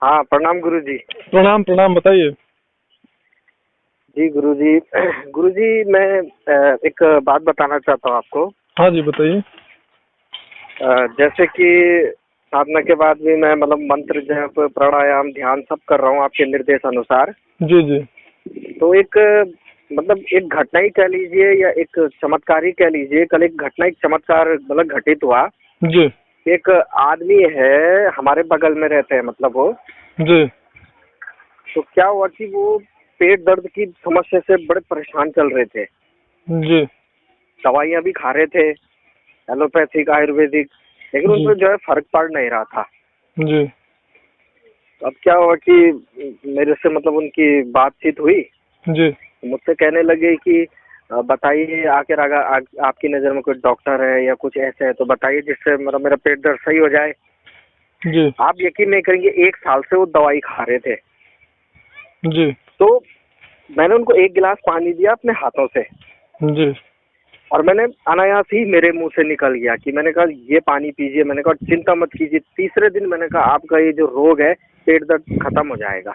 हाँ, प्रणाम गुरुजी। प्रणाम प्रणाम, बताइए। जी गुरुजी। गुरुजी मैं एक बात बताना चाहता हूँ आपको। हाँ जी, बताइए। जैसे कि साधना के बाद भी मैं मतलब मंत्र जप प्राणायाम ध्यान सब कर रहा हूँ आपके निर्देश अनुसार। जी जी तो एक मतलब एक घटना ही कह लीजिए या एक चमत्कार ही कह लीजिए। कल एक घटना एक चमत्कार मतलब घटित हुआ। जी एक आदमी है, हमारे बगल में रहते हैं मतलब वो। जी तो क्या हुआ कि वो पेट दर्द की समस्या से बड़े परेशान चल रहे थे। जी दवाइयाँ भी खा रहे थे, एलोपैथिक आयुर्वेदिक, लेकिन जी उनको जो है फर्क पड़ नहीं रहा था। जी अब क्या हुआ कि मेरे से मतलब उनकी बातचीत हुई। जी मुझसे कहने लगे कि बताइए आखिर अगर आपकी नज़र में कोई डॉक्टर है या कुछ ऐसा है तो बताइए जिससे मतलब मेरा पेट दर्द सही हो जाए। जी आप यकीन नहीं करेंगे, 1 साल से वो दवाई खा रहे थे। जी तो मैंने उनको 1 गिलास पानी दिया अपने हाथों से, जी और मैंने अनायास ही मेरे मुंह से निकल गया कि मैंने कहा ये पानी पीजिए। मैंने कहा चिंता मत कीजिए, तीसरे दिन मैंने कहा आपका ये जो रोग है पेट दर्द खत्म हो जाएगा।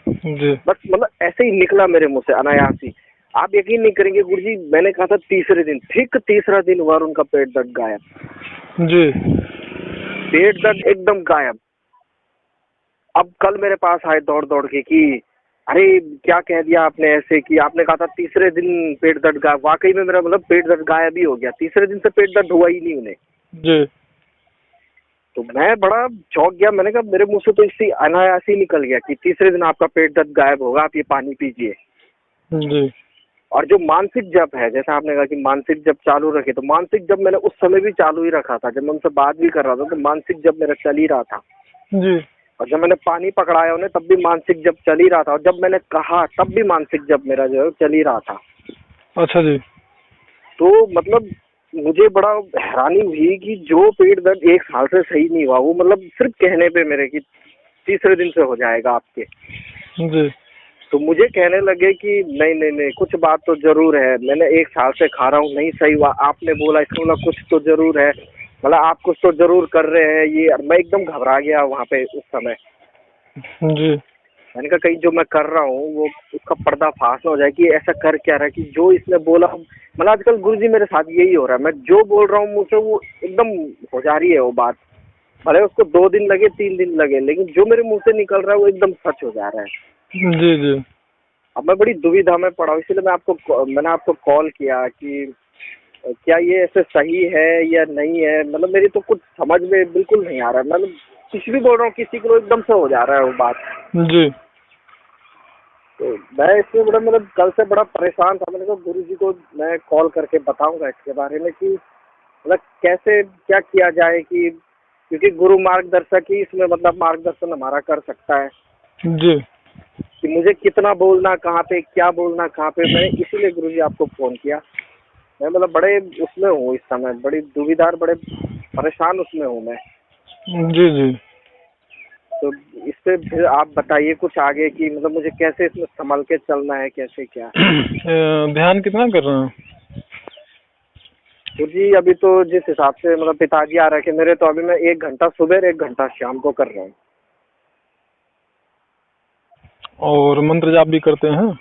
जी बस मतलब ऐसे ही निकला मेरे मुंह से अनायास ही। आप यकीन नहीं करेंगे गुरुजी, मैंने कहा था तीसरे दिन, ठीक तीसरा दिन हुआ और उनका पेट दर्द गायब। जी पेट दर्द एकदम गायब। अब कल मेरे पास आए दौड़ दौड़ के कि अरे क्या कह दिया आपने, ऐसे कि आपने कहा था तीसरे दिन पेट दर्द गायब। वाकई में मेरा मतलब पेट दर्द गायब ही हो गया, तीसरे दिन से पेट दर्द हुआ ही नहीं उन्हें। जी तो मैं बड़ा चौंक गया। मैंने कहा मेरे मुंह से तो इससे अनायास ही निकल गया कि तीसरे दिन आपका पेट दर्द गायब होगा, आप ये पानी पीजिए। जी और जो मानसिक जप है, जैसा आपने कहा कि मानसिक जप चालू रखे, तो मानसिक जप मैंने उस समय भी चालू ही रखा था। जब मैं उनसे बात भी कर रहा था तो मानसिक जप मेरा चल ही रहा था। जी और जब मैंने पानी पकड़ाया उन्हें तब भी मानसिक जप चल ही रहा था, और जब मैंने कहा तब भी मानसिक जप मेरा जो है चल ही रहा था। अच्छा जी। तो मतलब मुझे बड़ा हैरानी हुई कि जो पेट दर्द 1 साल से सही नहीं हुआ, वो मतलब सिर्फ कहने पे मेरे कि तीसरे दिन से हो जाएगा आपके। जी तो मुझे कहने लगे कि नहीं नहीं नहीं, कुछ बात तो जरूर है। मैंने 1 साल से खा रहा हूँ, नहीं सही हुआ, आपने बोला, इसका मतलब कुछ तो जरूर है, मतलब आप कुछ तो जरूर कर रहे हैं ये। मैं एकदम घबरा गया वहाँ पे उस समय। जी मैंने कहा कहीं जो मैं कर रहा हूँ वो उसका पर्दाफाश ना हो जाए कि ऐसा कर क्या रहा है, कि जो इसने बोला। मतलब आजकल गुरुजी मेरे साथ यही हो रहा है, मैं जो बोल रहा हूँ मुझसे वो एकदम हो जा रही है वो बात। भले उसको 2 दिन लगे 3 दिन लगे, लेकिन जो मेरे मुंह से निकल रहा है वो एकदम सच हो जा रहा है। जी जी अब मैं बड़ी दुविधा में पड़ा हूँ, इसलिए मैंने आपको कॉल किया कि क्या ये ऐसे सही है या नहीं है। मतलब मेरी तो कुछ समझ में बिल्कुल नहीं आ रहा है। मतलब कुछ भी बोल रहा हूँ किसी को एकदम से हो जा रहा है वो बात। जी तो मैं इसमें बड़ा मतलब कल से बड़ा परेशान था। मैंने कहा गुरुजी को मैं कॉल करके बताऊंगा इसके बारे में कि मतलब कैसे क्या किया जाए, कि क्योंकि गुरु मार्गदर्शक ही इसमें मतलब मार्गदर्शन हमारा कर सकता है जी कि मुझे कितना बोलना कहाँ पे, क्या बोलना कहाँ पे। मैंने इसीलिए गुरुजी आपको फोन किया। मैं मतलब बड़े उसमें हूँ इस समय, बड़ी दुविधा, बड़े परेशान उसमें हूँ मैं। जी जी तो इस पे फिर आप बताइए कुछ आगे कि मतलब मुझे कैसे इसमें संभल के चलना है, कैसे क्या। ध्यान कितना कर रहे हैं? तो जी अभी तो जिस हिसाब से मतलब पिताजी आ रखे मेरे, तो अभी मैं 1 घंटा सुबह और 1 घंटा शाम को कर रहा हूँ। और मंत्र जाप भी करते हैं?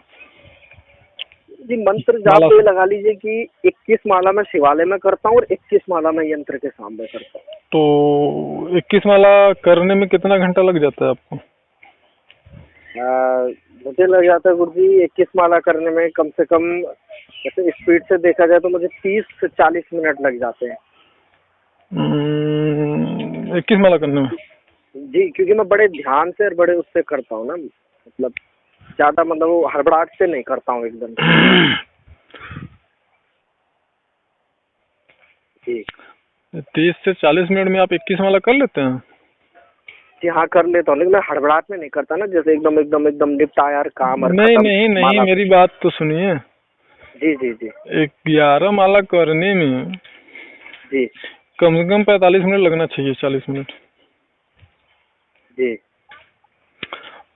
जी मंत्र जाप माला तो ये से? लगा लीजिए कि 21 माला मैं शिवालय में करता हूँ और 21 माला मैं यंत्र के सामने करता हूँ। तो 21 माला करने में कितना घंटा लग जाता है आपको? मुझे लग जाता है गुरुजी 21 माला करने में कम से कम, जैसे स्पीड से देखा जाए तो मुझे 30 से 40 मिनट लग जाते हैं। 21 माला करने में? जी क्योंकि मैं बड़े ध्यान से और बड़े उससे करता हूँ ना, मतलब ज्यादा मतलब वो हड़बड़ाहट से नहीं करता हूँ एकदम से। जी 30 से 40 मिनट में आप 21 माला कर लेते हैं? जी हाँ कर लेता हूँ, लेकिन मैं हड़बड़ाहट में नहीं करता ना, जैसे एकदम एकदम एकदम निपटा यार काम और नहीं खत्म नहीं नहीं, माला। मेरी बात तो सुनिए। जी जी जी 11 माला करने में जी कम से कम 45 मिनट लगना चाहिए, 40 मिनट। जी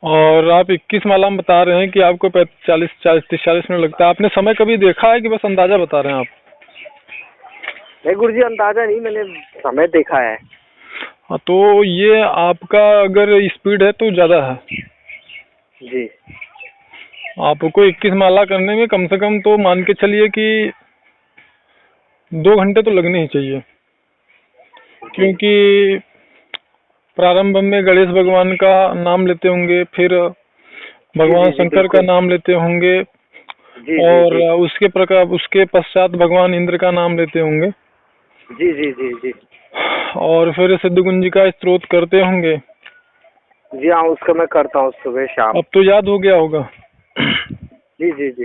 और आप 21 माला में बता रहे हैं कि आपको 40 मिनट लगता है। आपने समय कभी देखा है कि बस अंदाजा बता रहे हैं आप? नहीं गुरुजी अंदाजा नहीं, मैंने समय देखा है। हाँ, तो ये आपका अगर स्पीड है तो ज़्यादा है। जी आपको 21 माला करने में कम से कम तो मान के चलिए कि 2 घंटे तो लगने ही चाहिए, क्योंकि प्रारंभ में गणेश भगवान का नाम लेते होंगे, फिर भगवान जी, शंकर का बिल्कुल। नाम लेते होंगे, जी जी और जी उसके पश्चात भगवान इंद्र का नाम लेते होंगे, जी जी जी जी और फिर सिद्धगुंज जी का स्तोत्र करते होंगे। जी हाँ, उसका मैं करता हूँ सुबह शाम। अब तो याद हो गया होगा। जी जी जी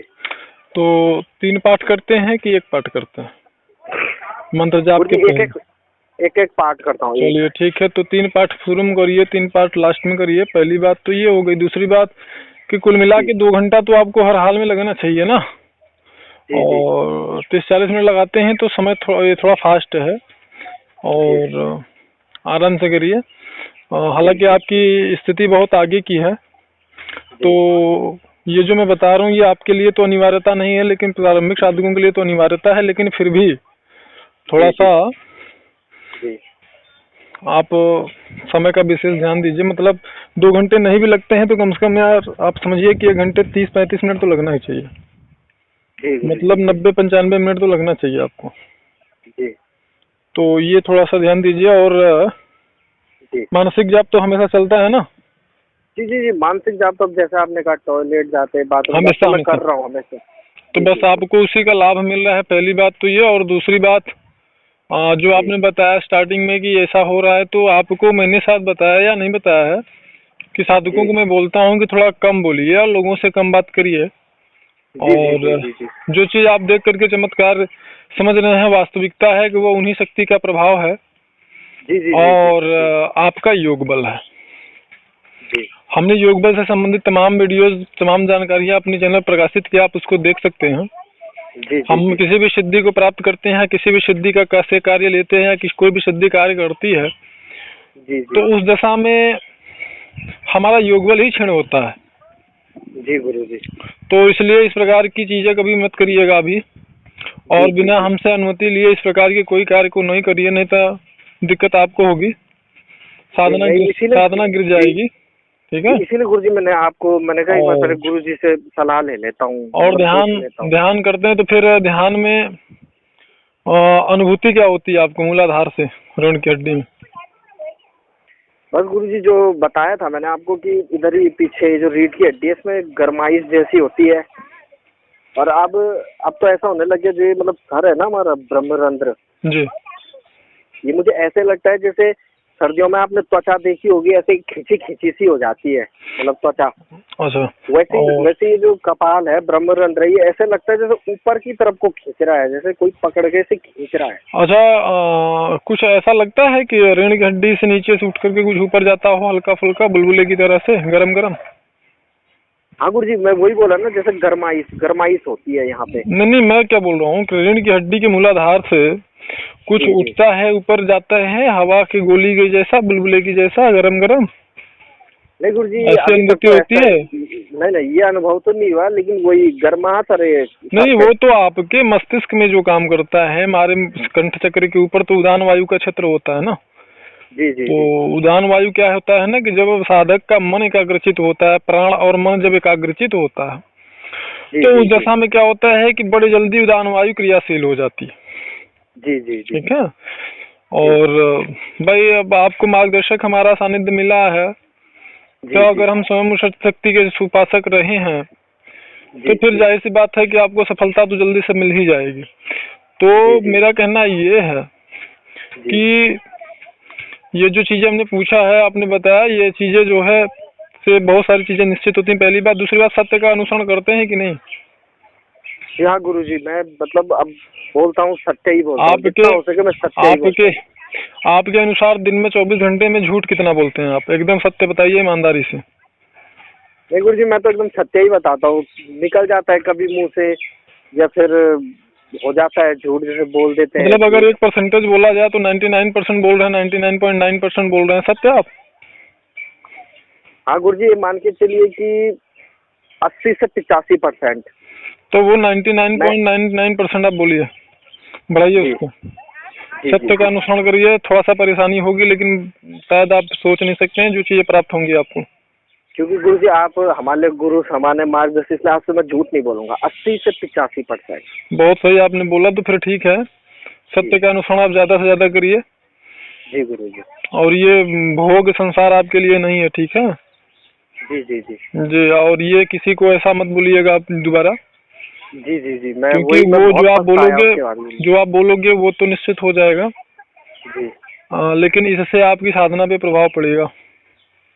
तो 3 पाठ करते हैं कि 1 पाठ करते हैं मंत्र जाप के गुरुजी पहले? एक एक पाठ करता हूँ, एक। चलिए ठीक है, तो 3 पाठ शुरू में करिए, 3 पाठ लास्ट में करिए। पहली बात तो ये हो गई। दूसरी बात कि कुल मिला जी के 2 घंटा तो आपको हर हाल में लगना चाहिए ना। जी जी और 30-40 मिनट लगाते हैं तो समय ये थोड़ा फास्ट है, जी और आराम से करिए। जी हालांकि आपकी स्थिति बहुत आगे की है, जी तो ये जो मैं बता रहा हूँ ये आपके लिए तो अनिवार्यता नहीं है, लेकिन प्रारंभिक साधकों के लिए तो अनिवार्यता है। लेकिन फिर भी थोड़ा जी सा जी आप समय का विशेष ध्यान दीजिए। मतलब 2 घंटे नहीं भी लगते हैं तो कम से कम यार आप समझिए कि 1 घंटे 30-35 मिनट तो लगना ही चाहिए। जी मतलब गुरुजी जी 90-95 मिनट तो लगना चाहिए आपको। जी तो ये थोड़ा सा ध्यान दीजिए। और जी मानसिक जाप तो हमेशा चलता है ना? जी जी जी मानसिक जाप तो अब जैसे आपने कहा टॉयलेट जाते, बाथरूम जाते, हमेशा तो मैं हमेशा। कर रहा हूँ हमेशा। तो जी बस जी जी आपको उसी का लाभ मिल रहा है, पहली बात तो ये। और दूसरी बात जो जी आपने बताया स्टार्टिंग में कि ऐसा हो रहा है, तो आपको मैंने साथ बताया या नहीं बताया है कि साधकों जी को मैं बोलता हूँ कि थोड़ा कम बोलिए और लोगों से कम बात करिए। जी जी और जी जी जी जो चीज़ आप देख करके चमत्कार समझ रहे हैं, वास्तविकता है कि वो उन्हीं शक्ति का प्रभाव है, जी जी जी जी और जी आपका योग बल है। जी हमने योग बल से संबंधित तमाम वीडियोस, तमाम जानकारियाँ अपने चैनल पर प्रकाशित किया, आप उसको देख सकते हैं। जी जी हम जी किसी भी सिद्धि को प्राप्त करते हैं, किसी भी सिद्धि का कैसे कार्य लेते हैं, कि कोई भी सिद्धि कार्य करती है, जी तो जी उस दशा में हमारा योग बल ही क्षीण होता है। जी गुरुजी तो इसलिए इस प्रकार की चीजें कभी मत करिएगा अभी, जी और जी बिना जी हमसे अनुमति लिए इस प्रकार के कोई कार्य को नहीं करिए, नहीं तो दिक्कत आपको होगी। जी नहीं, साधना इसीलिए गिर जी जाएगी। ठीक जी है। इसीलिए गुरुजी मैंने कहा एक बार पहले और गुरुजी से सलाह ले लेता हूँ, और मतलब ध्यान पूछ लेता हूँ। ध्यान करते हैं तो फिर ध्यान में अनुभूति क्या होती है आपको मूलाधार से रीढ़ की हड्डी में? बस गुरुजी जो बताया था मैंने आपको कि इधर ही पीछे जो रीढ़ की हड्डी है इसमें गरमाइश जैसी होती है। और अब तो ऐसा होने लग गया, जो ये मतलब सर है ना हमारा ब्रह्मरंध्र, जी। ये मुझे ऐसे लगता है जैसे सर्दियों में आपने त्वचा देखी होगी, ऐसे खिंची खिंची सी हो जाती है, मतलब त्वचा। अच्छा। और वैसे ये जो कपाल है ब्रह्मरंध्र, ये ऐसे लगता है जैसे ऊपर की तरफ को खींच रहा है, जैसे कोई पकड़ के से खींच रहा है। अच्छा, कुछ ऐसा लगता है कि रीढ़ की हड्डी से नीचे से उठ करके कुछ ऊपर जाता हो, हल्का फुल्का बुलबुले की तरह से गरम गरम? हाँ गुरुजी, मैं वही बोला ना, जैसे गरमाइश गरमाइश होती है यहाँ पे। नहीं नहीं, मैं क्या बोल रहा हूँ कि रीढ़ की हड्डी के मूलाधार से कुछ जी जी उठता है, ऊपर जाता है, हवा की गोली के जैसा, बुलबुले की जैसा गरम गरम, नहीं गुरुजी, ऐसी अभी तक अनुभूति तो होती ऐसा है? नहीं नहीं, ये अनुभव तो नहीं हुआ, लेकिन वही गर्माहट रहे सर नहीं, पे। वो तो आपके मस्तिष्क में जो काम करता है, हमारे कंठ चक्र के ऊपर तो उदान वायु का क्षेत्र होता है ना। जी जी तो जी उदान वायु क्या होता है ना, कि जब साधक का मन एकाग्रचित होता है, प्राण और मन जब एकाग्रचित होता है, जी तो जी उस जी दशा में क्या होता है कि बड़ी जल्दी उदान वायु क्रियाशील हो जाती है। जी जी जी ठीक है। जी और भाई अब आपको मार्गदर्शक हमारा सानिध्य मिला है, जी तो जी अगर हम स्वयं उस शक्ति के सुपासक रहे हैं, तो जी फिर जी जाहिर सी बात है कि आपको सफलता तो जल्दी से मिल ही जाएगी। जी तो जी मेरा कहना ये है जी कि ये जो चीजें हमने पूछा है, आपने बताया, ये चीजें जो है से बहुत सारी चीजें निश्चित होती हैं, पहली बात। दूसरी बात, सत्य का अनुसरण करते हैं कि नहीं? जी हाँ गुरुजी, मैं मतलब अब बोलता हूँ, सत्य ही बोलता हूँ, आपके जितना हो सके मैं सत्य ही बोलता आपके हूँ। आपके अनुसार दिन में 24 घंटे में झूठ कितना बोलते हैं आप? एकदम सत्य बताइए ईमानदारी से। नहीं गुरुजी, मैं तो एकदम सत्य ही बताता हूँ, निकल जाता है कभी मुंह से, या फिर हो जाता है झूठ, जैसे बोल देते हैं मतलब अगर झूठ। एक परसेंटेज बोला जाए तो 99% बोल रहे हैं, 99.9% बोल रहे हैं सत्य आप? हाँ गुरुजी, ये मान के चलिए कि 80 से 85%। तो वो मैं 99.99% आप बोलिए, बढ़ाइए जी उसको। जी सत्य जी का अनुसरण करिए, थोड़ा सा परेशानी होगी लेकिन शायद आप सोच नहीं सकते हैं जो चीजें प्राप्त होंगी आपको। क्योंकि गुरु जी आप हमारे गुरु हमारे मार्गदर्शी, इसलिए आपसे मैं झूठ नहीं बोलूंगा, 80 से 85%। बहुत सही आपने बोला, तो फिर ठीक है, सत्य का अनुसरण आप ज्यादा से ज्यादा करिए। जी गुरु जी। और ये भोग संसार आपके लिए नहीं है, ठीक है जी जी जी जी। और ये किसी को ऐसा मत बोलिएगा आप दोबारा, जी जी जी मैं क्योंकि वही, मैं वो बहुत पछताया उसके बाद में। जो आप बोलोगे वो तो निश्चित हो जाएगा, जी लेकिन इससे आपकी साधना पे प्रभाव पड़ेगा।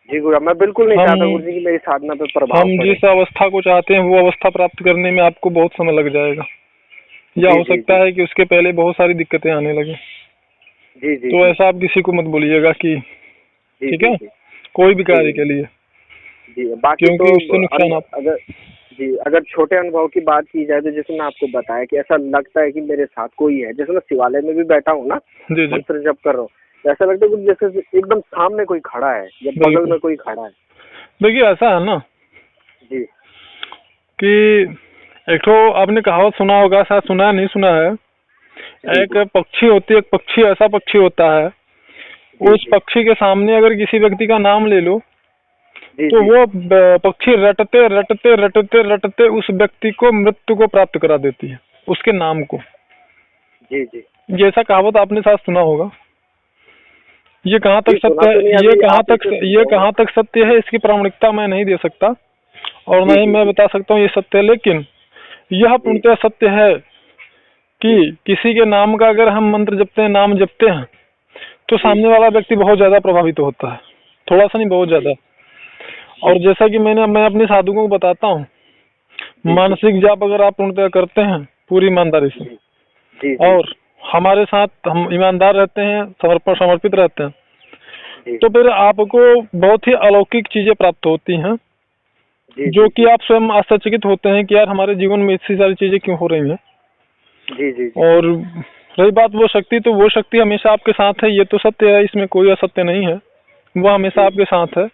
जी गुरु, मैं बिल्कुल नहीं चाहता हम गुरु जी की मेरी साधना पे प्रभाव हम पड़े। जिस अवस्था को चाहते हैं वो अवस्था प्राप्त करने में आपको बहुत समय लग जाएगा, या जी हो जी सकता जी है कि उसके पहले बहुत सारी दिक्कतें आने लगे। जी जी तो जी ऐसा आप किसी को मत बोलिएगा कि, जी ठीक जी है, जी कोई भी जी कार्य गुरु के लिए, जी। बाकी तो क्योंकि उससे नुकसान आप। अगर जी अगर छोटे अनुभव की बात की जाए, तो जैसे मैं आपको बताया कि ऐसा लगता है कि मेरे साथ कोई है। जैसे मैं शिवालय में भी बैठा हूँ ना, जी जी मंत्र जप कर रहा हूँ, तो ऐसा लगता है कि जैसे एकदम सामने कोई खड़ा है या बगल बिल्कुल। में कोई खड़ा है। देखिए ऐसा है ना जी कि एक तो आपने कहावत सुना होगा, शायद सुना है, नहीं सुना है, जी एक पक्षी होती है, एक पक्षी ऐसा पक्षी होता है, जी उस जी पक्षी के सामने अगर किसी व्यक्ति का नाम ले लो जी तो जी वो पक्षी रटते रटते रटते रटते उस व्यक्ति को मृत्यु को प्राप्त करा देती है, उसके नाम को। जी जी ये ऐसा कहावत आपने शायद सुना होगा। ये कहाँ जी तक सुना सत्य तो नहीं, है, अभी आप ही से सुन ये रहा हूँ मैं। कहाँ तक सत्य है, इसकी प्रामाणिकता मैं नहीं दे सकता और जी न ही जी मैं जी बता सकता हूँ ये सत्य है, लेकिन यह जी पूर्णतः सत्य है जी कि किसी के नाम का अगर हम मंत्र जपते हैं, नाम जपते हैं, तो जी सामने वाला व्यक्ति बहुत ज्यादा प्रभावित होता है, थोड़ा सा नहीं, बहुत जी ज्यादा। जी और जैसा कि मैं अपने साधुओं को बताता हूँ, जी जी मानसिक जाप अगर आप पूर्णतः करते हैं पूरी ईमानदारी से, जी जी जी और हमारे साथ हम ईमानदार रहते हैं, समर्पित रहते हैं, जी तो फिर आपको बहुत ही अलौकिक चीजें प्राप्त होती हैं, जी जो जी कि आप स्वयं आश्चर्यचकित होते हैं कि यार हमारे जीवन में इतनी सारी चीजें क्यों हो रही हैं। जी जी जी और रही बात वो शक्ति, तो वो शक्ति हमेशा आपके साथ है, ये तो सत्य है, इसमें कोई असत्य नहीं है, वो हमेशा आपके साथ है।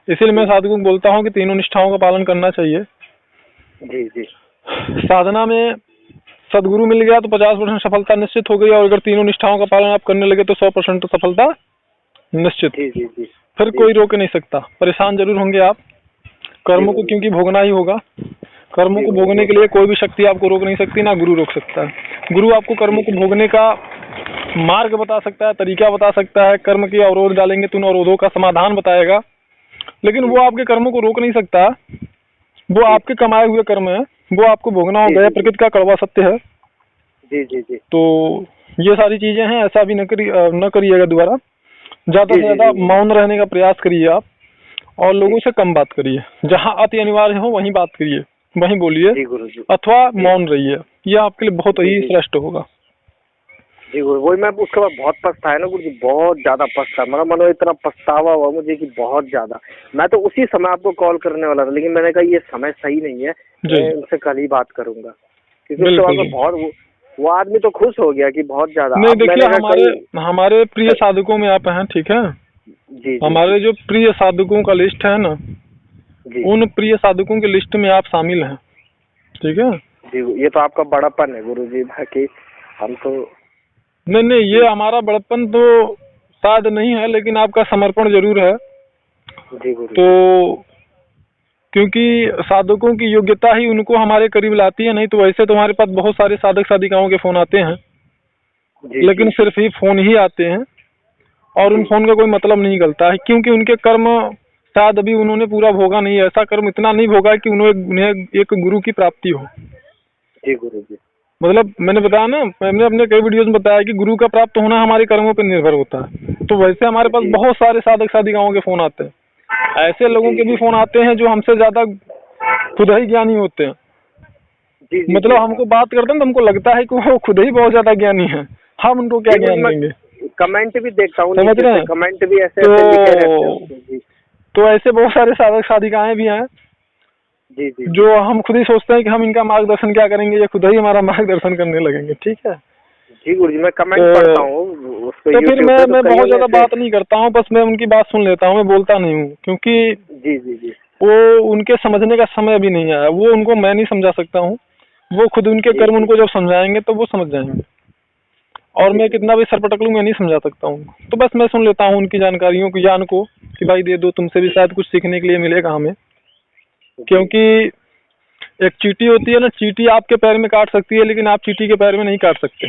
इसीलिए मैं साधुओं को बोलता हूँ कि तीनों निष्ठाओं का पालन करना चाहिए। जी जी साधना में सदगुरु मिल गया तो 50% सफलता निश्चित हो गई, और अगर तीनों निष्ठाओं का पालन आप करने लगे तो 100% सफलता निश्चित। जी जी जी फिर जी कोई रोक नहीं सकता। परेशान जरूर होंगे आप, जी कर्मों को गुरु क्योंकि भोगना ही होगा। कर्मों जी को गुरु, भोगने वो के तो लिए है। कोई भी शक्ति आपको रोक नहीं सकती, ना गुरु रोक सकता है। गुरु आपको कर्मों जी को भोगने का मार्ग बता सकता है, तरीका बता सकता है, कर्म के अवरोध डालेंगे तो उन अवरोधों का समाधान बताएगा, लेकिन जी वो आपके कर्मों को रोक नहीं सकता। वो जी आपके कमाए हुए कर्म है, वो आपको भोगना जी होगा, यह जी जी प्रकृति का कड़वा सत्य है। जी जी जी तो ये सारी चीजें हैं, ऐसा भी न करिएगा दोबारा। ज्यादा जी से जी ज्यादा जी गुरु मौन रहने का प्रयास करिए आप, और जी लोगों से कम बात करिए। जहाँ अति अनिवार्य हो वहीं बात करिए, वहीं बोलिए, जी गुरु जी अथवा जी मौन रहिए। यह आपके लिए बहुत जी ही जी श्रेष्ठ होगा। जी गुरु, वही मैं उसके बाद बहुत पछताया ना गुरु जी, बहुत ज्यादा पछताया, मेरा मन में इतना पछतावा हुआ मुझे कि बहुत ज्यादा। मैं तो उसी समय आपको कॉल करने वाला था, लेकिन मैंने कहा ये समय सही नहीं है, जी मैं उनसे कल ही बात करूंगा। क्योंकि उसके बाद बिल्कुल में जी। बहुत वो आदमी तो खुश हो गया कि बहुत ज्यादा। नहीं अब देखिए, मैंने कहा हमारे कल हमारे प्रिय साधकों में आप हैं, ठीक है। जी जी जी हमारे जो प्रिय साधकों का लिस्ट है ना, जी उन प्रिय साधकों की लिस्ट में आप शामिल हैं, ठीक है। जी, ये तो आपका बड़ापन है गुरु जी, बाकी हम तो नहीं नहीं, जी ये हमारा बड़प्पन तो शायद नहीं है, लेकिन आपका समर्पण जरूर है। जी गुरु तो जी क्योंकि साधकों की योग्यता ही उनको हमारे करीब लाती है, नहीं तो वैसे तो हमारे पास बहुत सारे साधक साधिकाओं के फोन आते हैं, जी लेकिन जी सिर्फ ही फोन ही आते हैं, और उन जी फोन का कोई मतलब नहीं निकलता है, क्योंकि उनके कर्म शायद अभी उन्होंने पूरा भोगा नहीं है। ऐसा कर्म इतना नहीं भोगा कि उन्हें एक गुरु की प्राप्ति हो। जी गुरु जी मतलब मैंने बताया ना, मैंने अपने कई वीडियोस में बताया कि गुरु का प्राप्त होना हमारे कर्मों पर निर्भर होता है। तो वैसे हमारे पास जी बहुत सारे साधक साधिकाओं के फोन आते हैं, ऐसे लोगों जी के भी जी फोन आते हैं जो हमसे ज्यादा खुद ही ज्ञानी होते हैं। जी जी मतलब जी हमको बात करते हैं तो हमको लगता है कि वो खुद ही बहुत ज्यादा ज्ञानी है, हम उनको क्या जी गुरु, ज्ञान मैं देंगे। कमेंट भी देखता हूँ समझ नीचे रहे से, हैं। कमेंट भी ऐसे ऐसे लिखे रहते हैं तो उसमें। जी तो ऐसे बहुत सारे साधक साधिकाएं भी हैं जी जी जी जो हम खुद ही सोचते हैं कि हम इनका मार्गदर्शन क्या करेंगे, ये खुद ही हमारा मार्गदर्शन करने लगेंगे, ठीक है। जी गुरु जी, मैं कमेंट पढ़ता तो हूँ उस पे तो फिर यूट्यूब पे, तो मैं कईयों बहुत ने ज्यादा ऐसे। बात नहीं करता हूँ, बस मैं उनकी बात सुन लेता हूँ, मैं बोलता नहीं हूँ, क्योंकि जी जी जी वो उनके समझने का समय अभी नहीं आया। वो उनको मैं नहीं समझा सकता हूँ, वो खुद उनके जी कर्म जी उनको जब समझाएंगे तो वो समझ जाएंगे। और मैं कितना भी सरपटक लूँ, मैं नहीं समझा सकता हूँ। तो बस मैं सुन लेता हूँ उनकी जानकारियों की ज्ञान को कि भाई दे दो, तुमसे भी शायद कुछ सीखने के लिए मिलेगा हमें। क्योंकि एक चींटी होती है ना, चींटी आपके पैर में काट सकती है, लेकिन आप चींटी के पैर में नहीं काट सकते।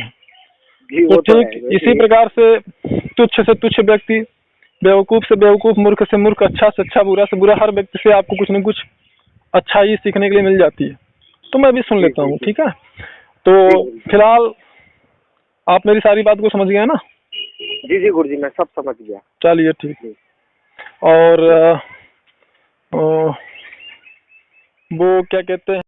जी तो वो तो ठीक है। इसी प्रकार से तुच्छ से तुच्छ व्यक्ति, बेवकूफ से बेवकूफ, मूर्ख से मूर्ख, अच्छा से अच्छा, बुरा से बुरा, हर व्यक्ति से आपको कुछ न कुछ अच्छा ही सीखने के लिए मिल जाती है। तो मैं भी सुन जी लेता जी हूँ, जी ठीक है। तो जी गुरुजी। फिलहाल आप मेरी सारी बात को समझ गए ना? जी जी गुरुजी, मैं सब समझ गया। चलिए ठीक। जी और जी। वो क्या कहते हैं